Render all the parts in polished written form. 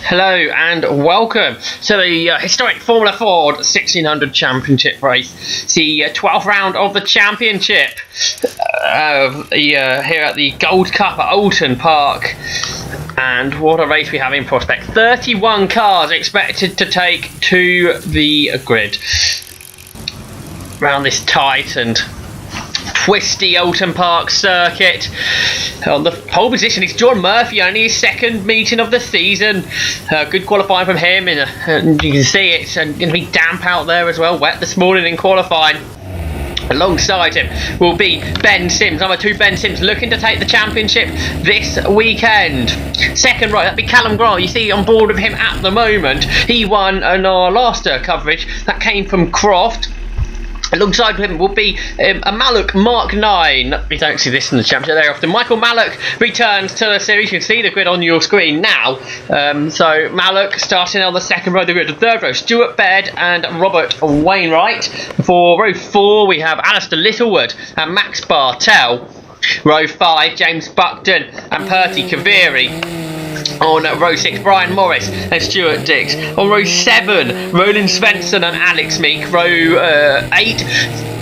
Hello and welcome to the historic Formula Ford 1600 Championship race, the 12th round of the championship here at the Gold Cup at Oulton Park. And what a race we have in prospect. 31 cars expected to take to the grid around this tight and twisty Oulton Park circuit. On the pole position is John Murphy, only his second meeting of the season. Good qualifying from him, and you can see it's going to be damp out there as well, wet this morning in qualifying. Alongside him will be Ben Sims, number 2 Ben Sims, looking to take the championship this weekend. Second right, that'd be Callum Grant. You see on board with him at the moment. He won in our last coverage. That came from Croft. Alongside him will be a Mallock Mark 9. We don't see this in the championship very often. Michael Mallock returns to the series. You can see the grid on your screen now. So Mallock starting on the second row of the grid. The third row, Stuart Baird and Robert Wainwright. For row 4, we have Alistair Littlewood and Max Bartell. Row 5, James Buckton and Perty Kaviri. On row 6, Brian Morris and Stuart Dix. On row 7, Roland Svensson and Alex Meek. Row 8,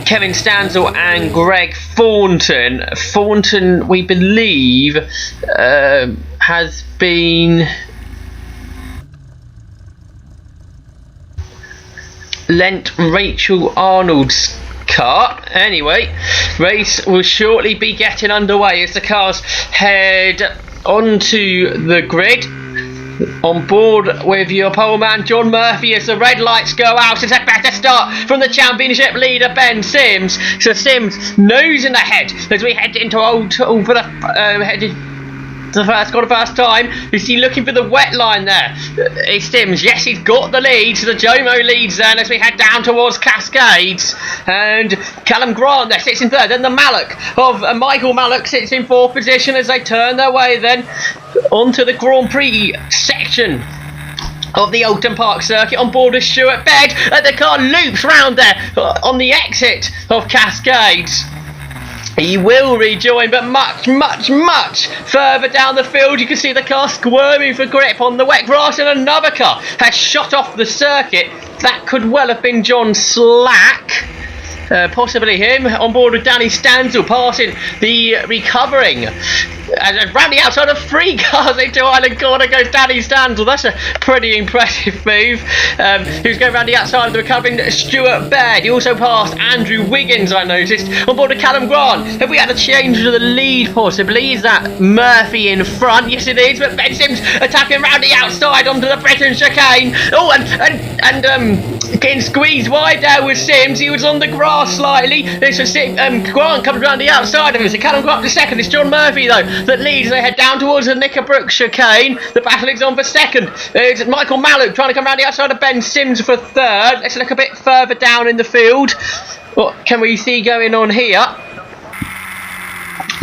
Kevin Stanzel and Greg Thornton. Thornton, we believe, has been lent Rachel Arnold's car. Anyway, race will shortly be getting underway as the cars head onto the grid. On board with your poleman John Murphy as the red lights go out. It's a better start from the championship leader Ben Sims. So Sims nose in the head as we head into Oulton for the first time. Is he looking for the wet line there? It's Sims. Yes, he's got the lead. So the Jomo leads then as we head down towards Cascades. And Callum Grant there sits in third. Then the Mallock of Michael Mallock sits in fourth position as they turn their way then onto the Grand Prix section of the Oulton Park circuit. On board with Stuart Baird. The car loops round there on the exit of Cascades. He will rejoin, but much further down the field. You can see the car squirming for grip on the wet grass, and another car has shot off the circuit. That could well have been John Slack. Possibly him. On board with Danny Stanzel, passing the recovering. And round the outside of 3 cars into Island Corner goes Danny Stanzel. That's a pretty impressive move. Who's going round the outside of the recovering Stuart Baird. He also passed Andrew Wiggins, I noticed. On board with Callum Grant. Have we had a change to the lead possibly? Is that Murphy in front? Yes it is, but Ben Sims attacking round the outside onto the Britain chicane. Oh, and getting squeezed wide there with Sims. He was on the grass slightly. Grant comes round the outside of him. So Callum Grant the second. It's John Murphy though that leads. They head down towards the Knickerbrook chicane. The battle is on for second. It's Michael Mallock trying to come round the outside of Ben Sims for third. Let's look a bit further down in the field. What can we see going on here?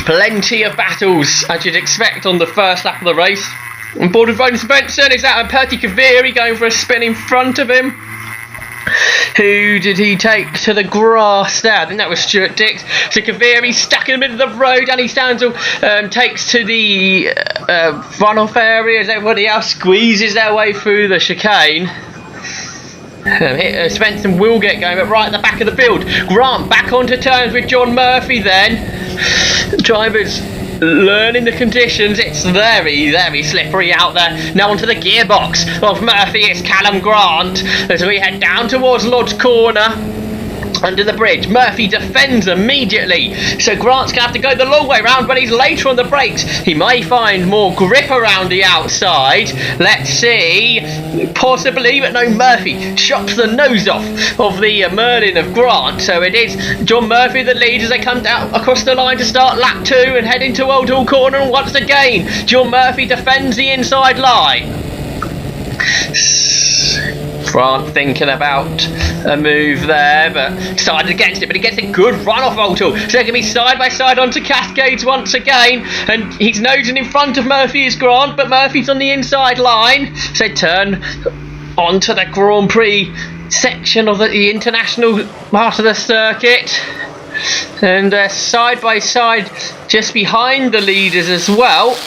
Plenty of battles as you'd expect on the first lap of the race. On board with Roland Svensson is that Perty Kaviri going for a spin in front of him. Who did he take to the grass there? I think that was Stuart Dix. So Kaviri stuck in the middle of the road. Danny Stanzel takes to the runoff area as everybody else squeezes their way through the chicane. Svensson will get going, but right at the back of the field. Grant back onto terms with John Murphy then. Drivers learning the conditions. It's very slippery out there. Now onto the gearbox of Murphy. It's Callum Grant as we head down towards Lodge Corner under the bridge. Murphy defends immediately, so Grant's gonna have to go the long way round, but he's later on the brakes. He may find more grip around the outside. Let's see, possibly, but no, Murphy chops the nose off of the Merlin of Grant. So it is John Murphy that leads as they come down across the line to start lap 2 and head into Old Hall Corner. And once again John Murphy defends the inside line. Grant thinking about a move there, but decided against it. But he gets a good run off Oulton. So they're going to be side by side onto Cascades once again. And he's nosing in front of Murphy is Grant, but Murphy's on the inside line. So turn onto the Grand Prix section of the international part of the circuit. and side by side just behind the leaders as well.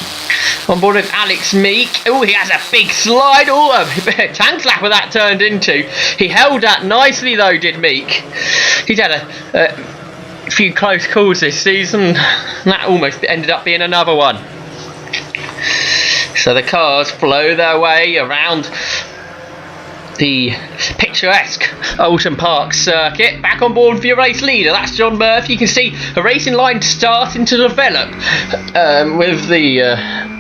On board with Alex Meek. Oh, he has a big slide. Oh, a tank slapper that turned into. He held that nicely though, did Meek. He's had a few close calls this season. That almost ended up being another one. So the cars flow their way around the picturesque Oulton Park circuit. Back on board for your race leader, that's John Murphy. You can see a racing line starting to develop with the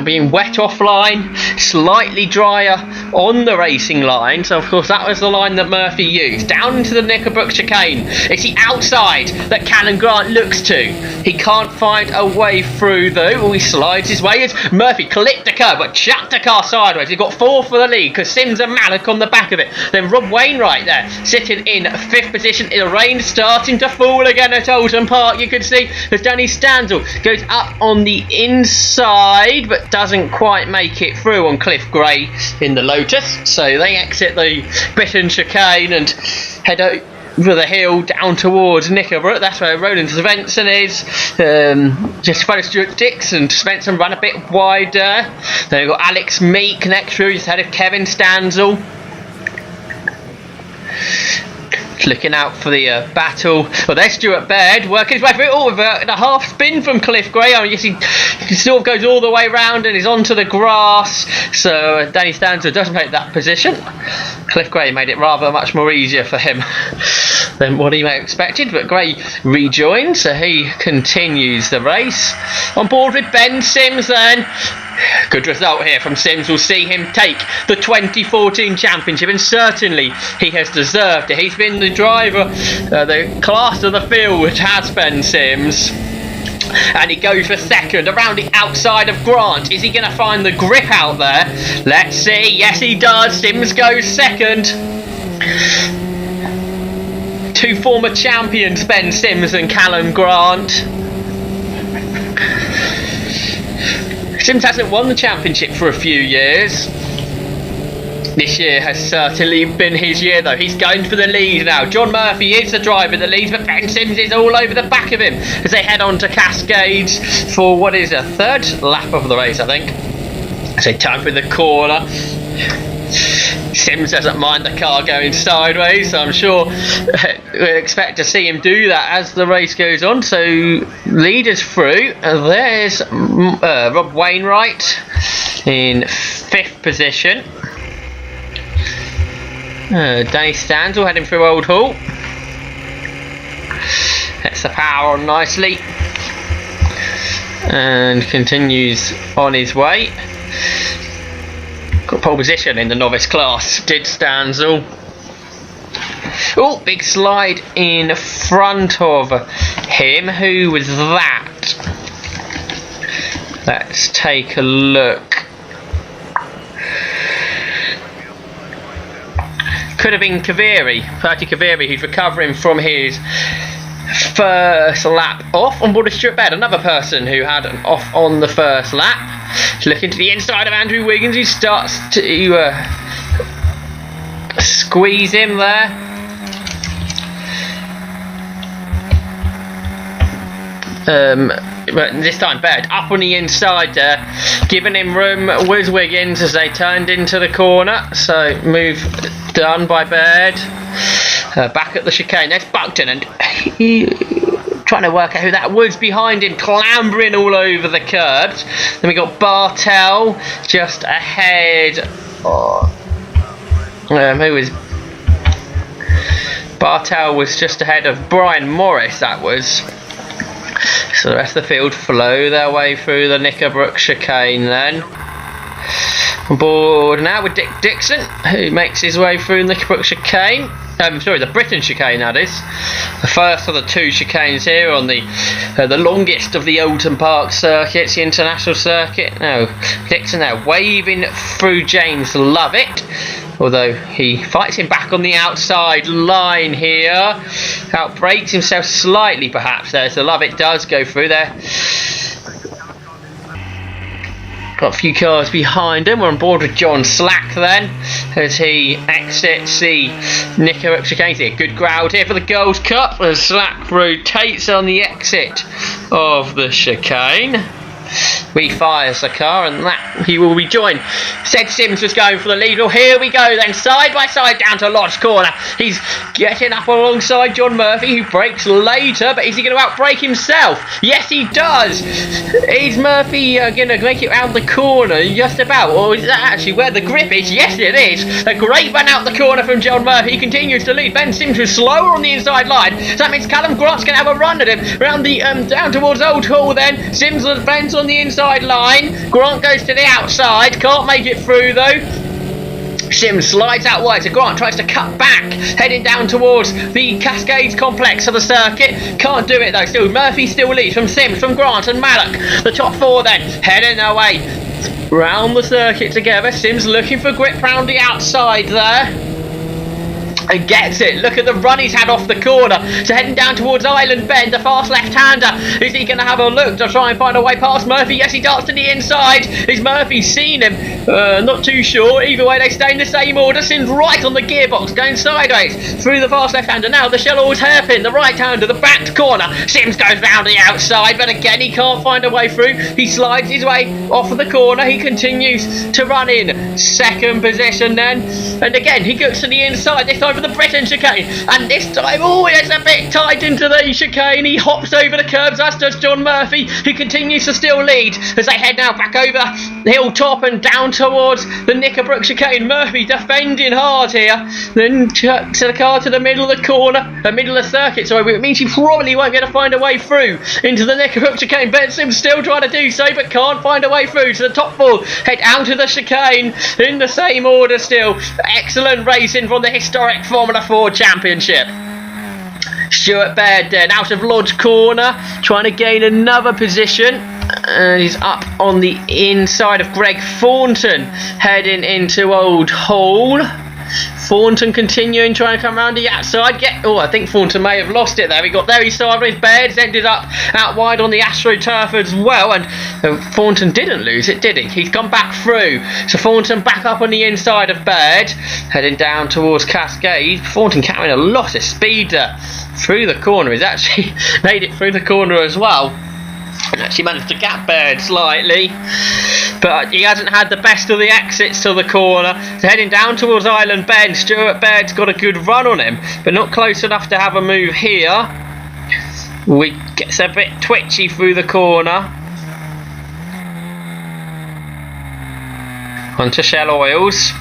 being wet offline, slightly drier on the racing line. So of course that was the line that Murphy used. Down into the Knickerbrook chicane. It's the outside that Callan Grant looks to. He can't find a way through though. Oh, he slides his way. As Murphy clipped the curb but chucked the car sideways. He's got 4 for the lead because Sims and Malik on the back of it. Then Rob Wainwright there sitting in 5th position. The rain starting to fall again at Oulton Park. You can see as Danny Stanzel goes up on the inside but doesn't quite make it through on Cliff Gray in the Lotus. So they exit the Britain chicane and head over the hill down towards Knickerbrook. That's where Roland Svensson is. Just followed Stuart Dixon. Svensson run a bit wider. Then we've got Alex Meek next through, just ahead of Kevin Stanzel. Looking out for the battle. Well, there's Stuart Baird working his way through. Oh, with a half spin from Cliff Gray. I mean, yes, he sort of goes all the way round and is onto the grass. So Danny Stanzel doesn't take that position. Cliff Gray made it rather much more easier for him than what he may have expected. But Gray rejoins, so he continues the race. On board with Ben Sims then. Good result here from Sims will see him take the 2014 championship, and certainly he has deserved it. He's been the driver, the class of the field has Ben Sims. And he goes for second around the outside of Grant. Is he going to find the grip out there? Let's see. Yes, he does. Sims goes second. 2 former champions, Ben Sims and Callan Grant. Sims hasn't won the championship for a few years. This year has certainly been his year though. He's going for the lead now. John Murphy is the driver that leads, but Ben Sims is all over the back of him as they head on to Cascades for what is a 3rd lap of the race, I think. So time for the corner. Sims doesn't mind the car going sideways, so I'm sure we'll expect to see him do that as the race goes on. So leaders through. There's Rob Wainwright in 5th position. Danny Stanzel heading through Old Hall. Gets the power on nicely and continues on his way. Got pole position in the novice class, did Stanzel. Oh, big slide in front of him. Who was that? Let's take a look. Could have been Kaviri, Perty Kaviri, who's recovering from his first lap off. On board of Stuart Baird, another person who had an off on the first lap. Looking to the inside of Andrew Wiggins, who starts to squeeze him there. But this time Baird up on the inside there, giving him room was Wiggins as they turned into the corner. So move done by Baird. Back at the chicane, there's Buckton, and he trying to work out who that was behind him, clambering all over the curbs. Then we got Bartel just ahead. Who was Bartel was just ahead of Brian Morris, that was. So the rest of the field flow their way through the Knickerbrook chicane then. On board now with Dick Dixon, who makes his way through the Knickerbrook chicane. The Britain chicane, that is. The first of the 2 chicanes here on the longest of the Oulton Park circuits, the international circuit. Now, Dixon there waving through James Lovett, although he fights him back on the outside line here. Outbrakes himself slightly perhaps there, so Lovett does go through there. Got a few cars behind him. We're on board with John Slack then, as he exits the Knickerbock chicane. A good crowd here for the Girls' Cup as Slack rotates on the exit of the chicane. Refires the car, and that he will rejoin. Said Sims was going for the lead. Well, here we go then, side by side down to Lodge Corner. He's getting up alongside John Murphy, who brakes later, but is he going to outbrake himself? Yes, he does. Is Murphy going to make it round the corner just about, or is that actually where the grip is? Yes, it is. A great run out the corner from John Murphy. He continues to lead. Ben Sims was slower on the inside line, so that means Callum Grant's going to have a run at him round the down towards Old Hall. Then Sims and Ben's on the inside line. Grant goes to the outside, can't make it through though. Sims slides out wide, so Grant tries to cut back, heading down towards the Cascades complex of the circuit. Can't do it though. Still, Murphy still leads from Sims, from Grant and Mallock. The top four then heading their way round the circuit together. Sims looking for grip round the outside there. And gets it. Look at the run he's had off the corner. So heading down towards Island Bend, the fast left-hander. Is he going to have a look to try and find a way past Murphy? Yes, he darts to the inside. Is Murphy seen him? Not too sure. Either way, they stay in the same order. Sims right on the gearbox, going sideways through the fast left-hander. Now the Shell Oils hairpin, the right-hander, the backed corner. Sims goes round the outside, but again he can't find a way through. He slides his way off of the corner. He continues to run in second position then. And again, he goes to the inside, this time for the Britain chicane, and this time, oh, it's a bit tight into the chicane. He hops over the curbs, as does John Murphy, who continues to still lead as they head now back over hilltop and down towards the Knickerbock chicane. Murphy defending hard here, then chucks the car to the middle of the corner, the middle of the circuit, sorry, it means he probably won't be able to find a way through into the Knickerbock chicane. Ben Sims still trying to do so, but can't find a way through. So the top four head out of the chicane in the same order still. Excellent racing from the historic Formula 4 Championship. Stuart Baird then out of Lodge Corner, trying to gain another position. And he's up on the inside of Greg Thornton, heading into Old Hall. Thornton continuing, trying to come around the outside. I think Thornton may have lost it there. He got very sideways. Baird's ended up out wide on the AstroTurf as well. And Thornton didn't lose it, did he? He's gone back through. So Thornton back up on the inside of Baird, heading down towards Cascade. Thornton carrying a lot of speed through the corner. He's actually made it through the corner as well. And actually managed to gap Baird slightly, but he hasn't had the best of the exits to the corner. So heading down towards Island Bend, Stuart Baird's got a good run on him, but not close enough to have a move here. We gets a bit twitchy through the corner. Onto Shell Oils.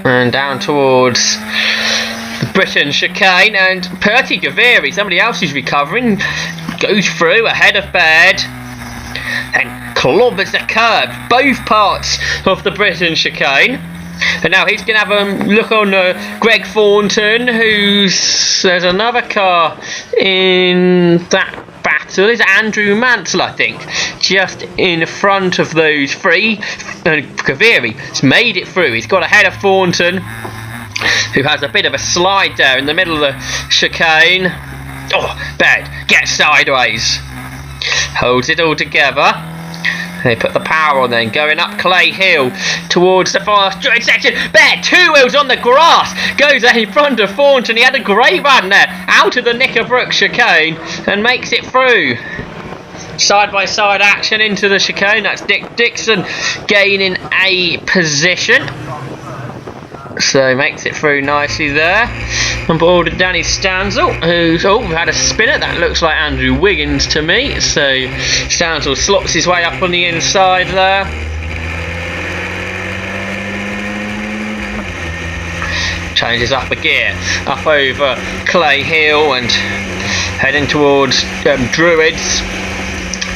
And down towards the Britain chicane, and Perty Gaviri, somebody else who's recovering, goes through ahead of Baird and clobbers the curb, both parts of the Britain chicane. And now he's going to have a look on Greg Thornton, there's another car in that battle. Is Andrew Mansell, I think, just in front of those three. And Gaviri has made it through. He's got ahead of Thornton, who has a bit of a slide there in the middle of the chicane. Oh, Baird gets sideways, holds it all together. They put the power on then, going up Clay Hill towards the fast joint section. Baird, two wheels on the grass, goes in front of Thornton. He had a great run there, out of the Knickerbock chicane, and makes it through. Side by side action into the chicane. That's Dick Dixon gaining a position. So makes it through nicely there. On board with Danny Stanzel, who's had a spinner. That looks like Andrew Wiggins to me. So Stanzel slots his way up on the inside there. Changes up a gear, up over Clay Hill and heading towards Druids.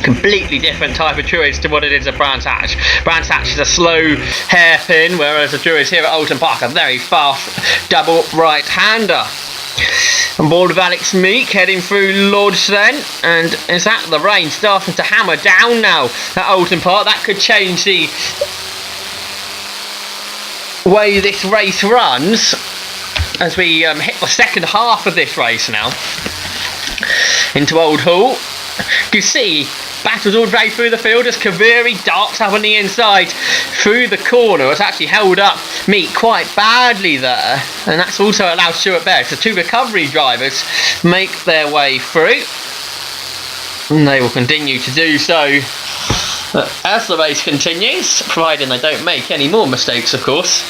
Completely different type of Druids to what it is at Brands Hatch. Brands Hatch is a slow hairpin, whereas the Druids here at Oulton Park are very fast double right-hander. On board with Alex Meek, heading through Lodge then, and is that the rain starting to hammer down now at Oulton Park? That could change the way this race runs as we hit the second half of this race now into Old Hall. You see, battles all the way through the field as Kaviri darts up on the inside through the corner. It's actually held up Meek quite badly there, and that's also allowed Stuart Baird. So 2 recovery drivers make their way through, and they will continue to do so as the race continues, providing they don't make any more mistakes, of course.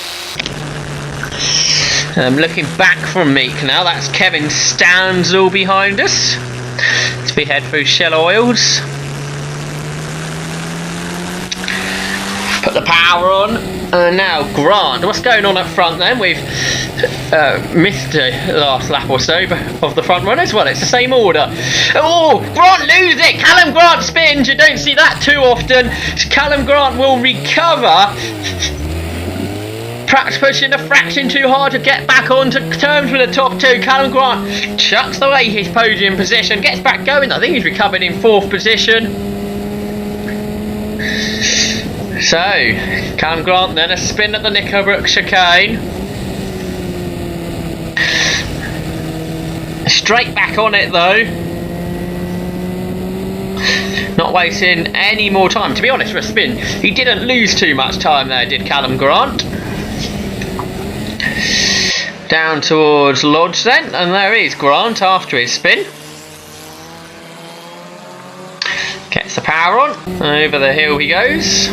Looking back from Meek now, that's Kevin Stanzel behind us. As we head through Shell Oils. Put the power on. Now Grant. What's going on up front then? We've missed the last lap or so of the front runners. Well, it's the same order. Oh, Grant loses it. Callum Grant spins. You don't see that too often. Callum Grant will recover. Perhaps pushing a fraction too hard to get back onto terms with the top 2. Callum Grant chucks away his podium position, gets back going. I think he's recovered in 4th position. So, Callum Grant then a spin at the Nickelbrook chicane. Straight back on it though. Not wasting any more time. To be honest, for a spin, he didn't lose too much time there, did Callum Grant. Down towards Lodge then, and there is Grant after his spin. Gets the power on, over the hill he goes.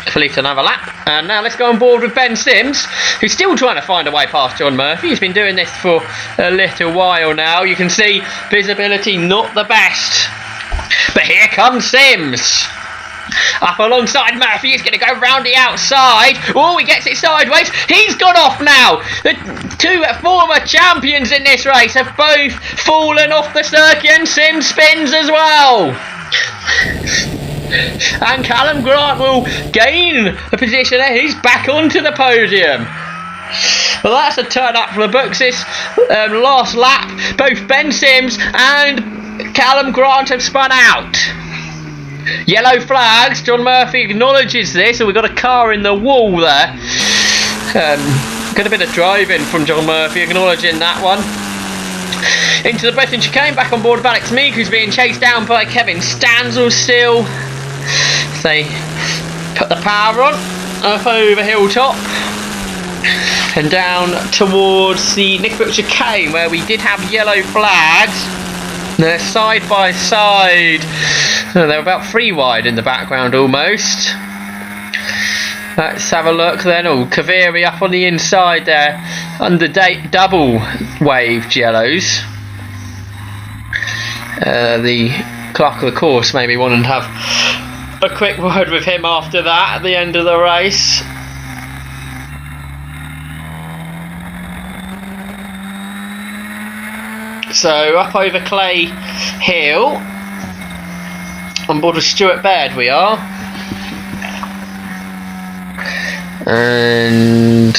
Complete another lap, and now let's go on board with Ben Sims, who's still trying to find a way past John Murphy. He's been doing this for a little while now. You can see visibility not the best, but here comes Sims. Up alongside Murphy, he's going to go round the outside. Oh, he gets it sideways. He's gone off now. The 2 former champions in this race have both fallen off the circuit, and Sims spins as well. And Callum Grant will gain a position there. He's back onto the podium. Well, that's a turn up from the books. This last lap, both Ben Sims and Callum Grant have spun out. Yellow flags. John Murphy acknowledges this, and we've got a car in the wall there. Got a bit of driving from John Murphy acknowledging that one. Into the Breton chicane, back on board of Alex Meek, who's being chased down by Kevin Stanzel still. They put the power on, up over Hilltop, and down towards the Nickelbrook chicane, where we did have yellow flags. They're side by side. They're about 3 wide in the background almost. Let's have a look then. Oh, Kaviri up on the inside there under double waved yellows. The clerk of the course maybe wanted to have a quick word with him after that at the end of the race. So up over Clay Hill, on board with Stuart Baird we are, and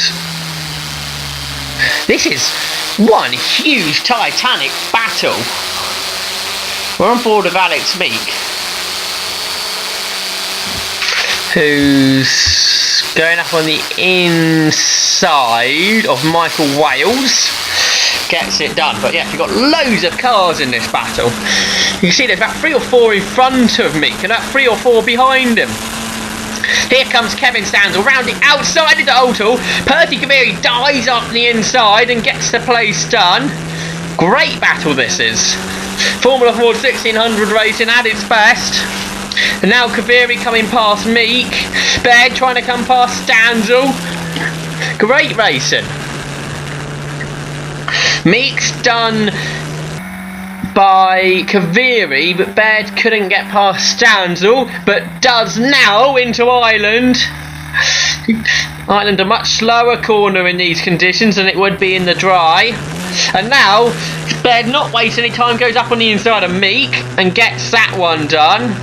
this is one huge titanic battle. We're on board with Alex Meek, who's going up on the inside of Michael Wales. Gets it done, but yeah, you've got loads of cars in this battle. You can see there's about 3 or 4 in front of Meek and about 3 or 4 behind him. Here comes Kevin Stanzel round the outside of the Oulton. Percy Kaviri dives up the inside and gets the place done. Great battle this is. Formula Ford 1600 racing at its best. And now Kaviri coming past Meek. Baird trying to come past Stanzel. Great racing. Meek's done by Kaviri, but Baird couldn't get past Stanzel, but does now into Island. Island a much slower corner in these conditions than it would be in the dry. And now, Baird not wasting any time, goes up on the inside of Meek and gets that one done.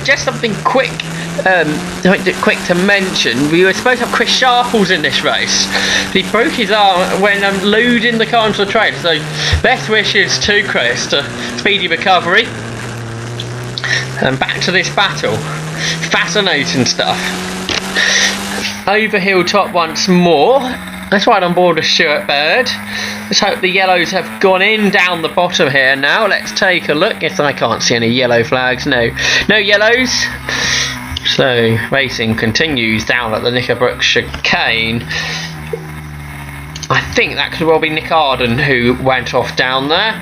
Just something quick to mention, we were supposed to have Chris Sharples in this race. He broke his arm when loading the car onto the trailer, so best wishes to Chris, to speedy recovery. And back to this battle. Fascinating stuff. Over Hilltop once more. Let's ride on board with Stuart Baird. Let's hope the yellows have gone in down the bottom here now. Let's take a look. Yes, I can't see any yellow flags. No yellows. So racing continues down at the Knickerbrook chicane. I think that could well be Nick Arden who went off down there.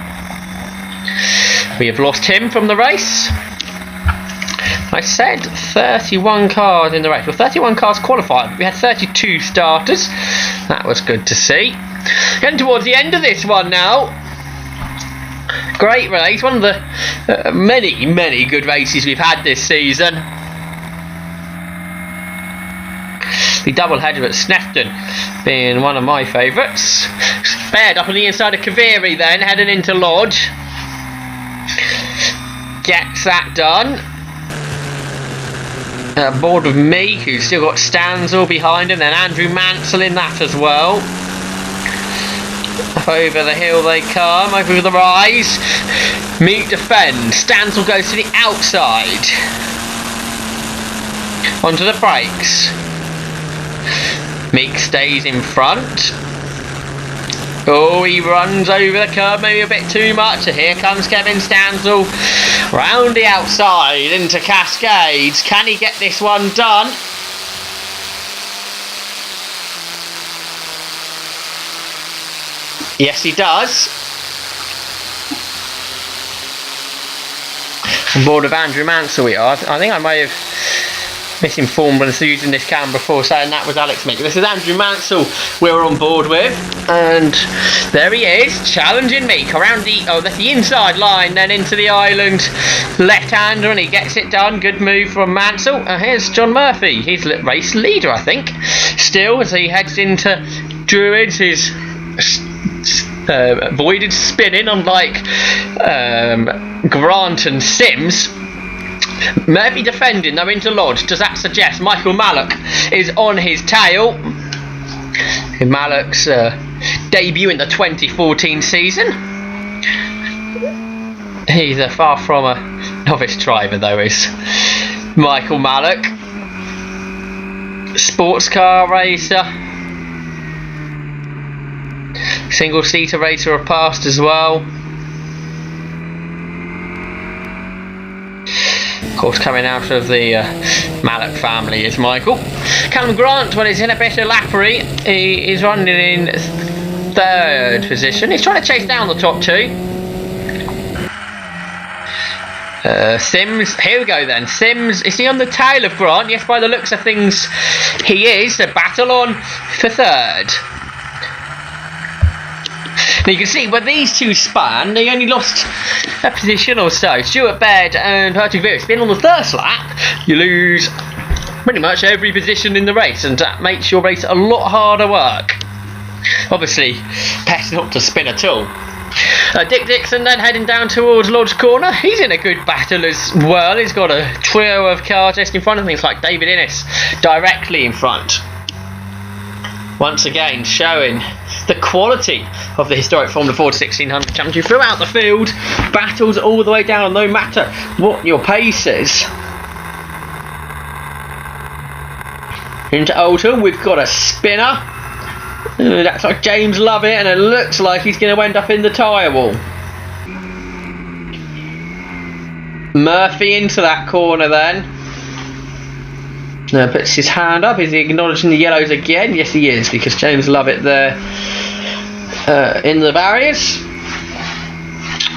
We have lost him from the race. I said 31 cars in the race. Well, 31 cars qualified. We had 32 starters. That was good to see. Getting towards the end of this one now. Great race. One of the many good races we've had this season. The double header at Snefton being one of my favourites. Spared up on the inside of Kaviri then, heading into Lodge. Gets that done. Board with me, who's still got Stanzel behind him, then Andrew Mansell in that as well. Up over the hill they come, over the rise. Meet defend. Stanzel goes to the outside. Onto the brakes. Meek stays in front. Oh, he runs over the curb maybe a bit too much. Here comes Kevin Stanzel. Round the outside into Cascades. Can he get this one done? Yes, he does. On board with Andrew Mansell we are. I think I may have misinformed when I was using this cam before, saying that was Alex Meek. This is Andrew Mansell we're on board with, and there he is, challenging Meek around that's the inside line, then into the island left-hander, and he gets it done. Good move from Mansell. Here's John Murphy, he's race leader I think still, as he heads into Druids. His avoided spinning, unlike Grant and Sims. Murphy defending though into Lodge. Does that suggest Michael Mallock is on his tail? In Mallock's debut in the 2014 season. He's far from a novice driver though, is Michael Mallock. Sports car racer. Single seater racer of past as well. Of course, coming out of the Mallock family is Michael. Callum Grant, well, he's in a bit of lappery. He is running in 3rd position. He's trying to chase down the top 2. Sims, here we go then. Sims, is he on the tail of Grant? Yes, by the looks of things, he is. A battle on for 3rd. Now you can see where these two span, they only lost a position or so. Stuart Baird and Perseverance been on the first lap. You lose pretty much every position in the race, and that makes your race a lot harder work. Obviously, best not to spin at all. Dick Dixon then heading down towards Lodge Corner. He's in a good battle as well. He's got a trio of cars just in front of him, like David Innes directly in front. Once again showing the quality of the historic Formula Ford 1600 Championship throughout the field. Battles all the way down, no matter what your pace is. Into Oulton, we've got a spinner. That's like James Lovett, and it looks like he's going to end up in the tyre wall. Murphy into that corner then. Puts his hand up. Is he acknowledging the yellows again? Yes, he is, because James Lovett there in the barriers.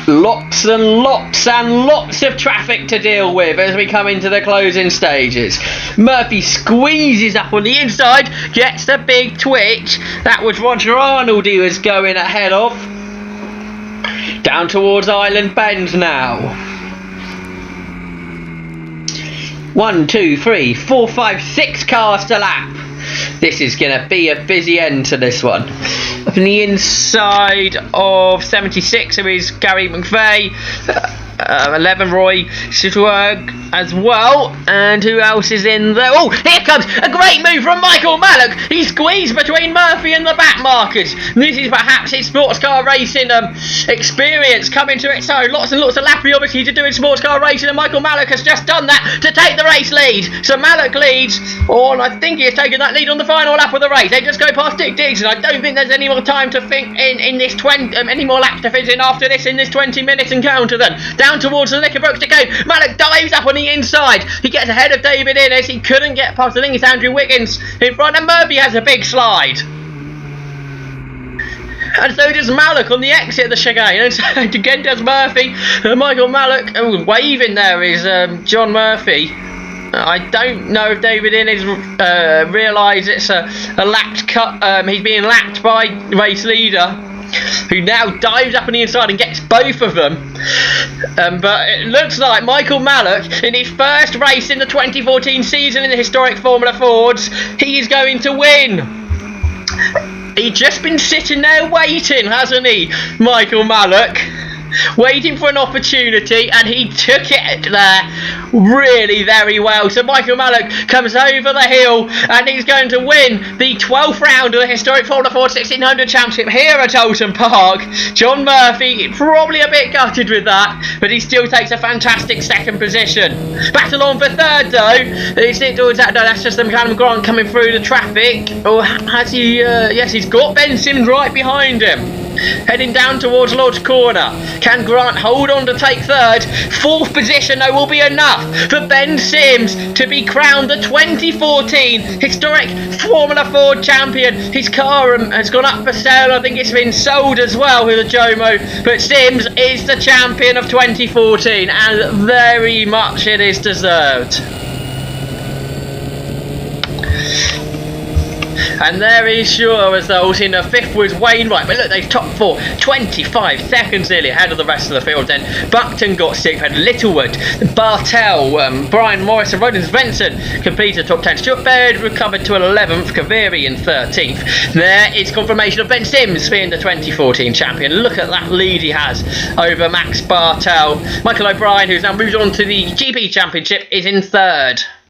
Lots and lots and lots of traffic to deal with as we come into the closing stages. Murphy squeezes up on the inside, gets the big twitch. That was Roger Arnold he was going ahead of. Down towards Island Bend now. 1, 2, 3, 4, 5, 6 cars to lap. This is going to be a busy end to this one. Up on the inside of 76 there is Gary McVeigh. 11 Roy Sitwerg as well. And who else is in there? Oh, here comes a great move from Michael Mallock. He squeezed between Murphy and the back markers. This is perhaps his sports car racing experience coming to its own. Lots and lots of lapping obviously to do in sports car racing, and Michael Mallock has just done that to take the race lead. So Mallock leads on, I think he has taken that lead on the final lap of the race. They just go past Dick Diggs, and I don't think there's any more time to think in this 20, any more laps to finish in after this in this 20-minute encounter then. Down towards the Knickerbocker chicane, Mallock dives up on the inside. He gets ahead of David Innes. He couldn't get past, I think it's Andrew Wiggins in front, and Murphy has a big slide. And so does Mallock on the exit of the chicane, and so again does Murphy. Michael Mallock, waving there is John Murphy. I don't know if David Innes realised it's a lapped cut. He's being lapped by race leader, who now dives up on the inside and gets both of them. But it looks like Michael Mallock, in his first race in the 2014 season in the historic Formula Fords, he is going to win. He's just been sitting there waiting, hasn't he, Michael Mallock? Waiting for an opportunity, and he took it there really very well. So Michael Mallock comes over the hill, and he's going to win the 12th round of the historic Formula Ford 1600 Championship here at Oulton Park. John Murphy probably a bit gutted with that, but he still takes a fantastic second position. Battle on for third though. That's just Callum Grant coming through the traffic. Or has he? Yes, he's got Ben Sims right behind him. Heading down towards Lodge Corner. Can Grant hold on to take third? Fourth position though will be enough for Ben Sims to be crowned the 2014 historic Formula Ford champion. His car has gone up for sale. I think it's been sold as well with a Jomo. But Sims is the champion of 2014, and very much it is deserved. And there is sure as though in the fifth was Wainwright. But look, they've top four, 25 seconds nearly ahead of the rest of the field then. Buckton got sixth, had Littlewood, Bartel, Brian Morris and Roden Svensson completed top 10. Stuart Baird recovered to 11th, Kaviri in 13th. There is confirmation of Ben Sims being the 2014 champion. Look at that lead he has over Max Bartel. Michael O'Brien, who's now moved on to the GP Championship, is in third.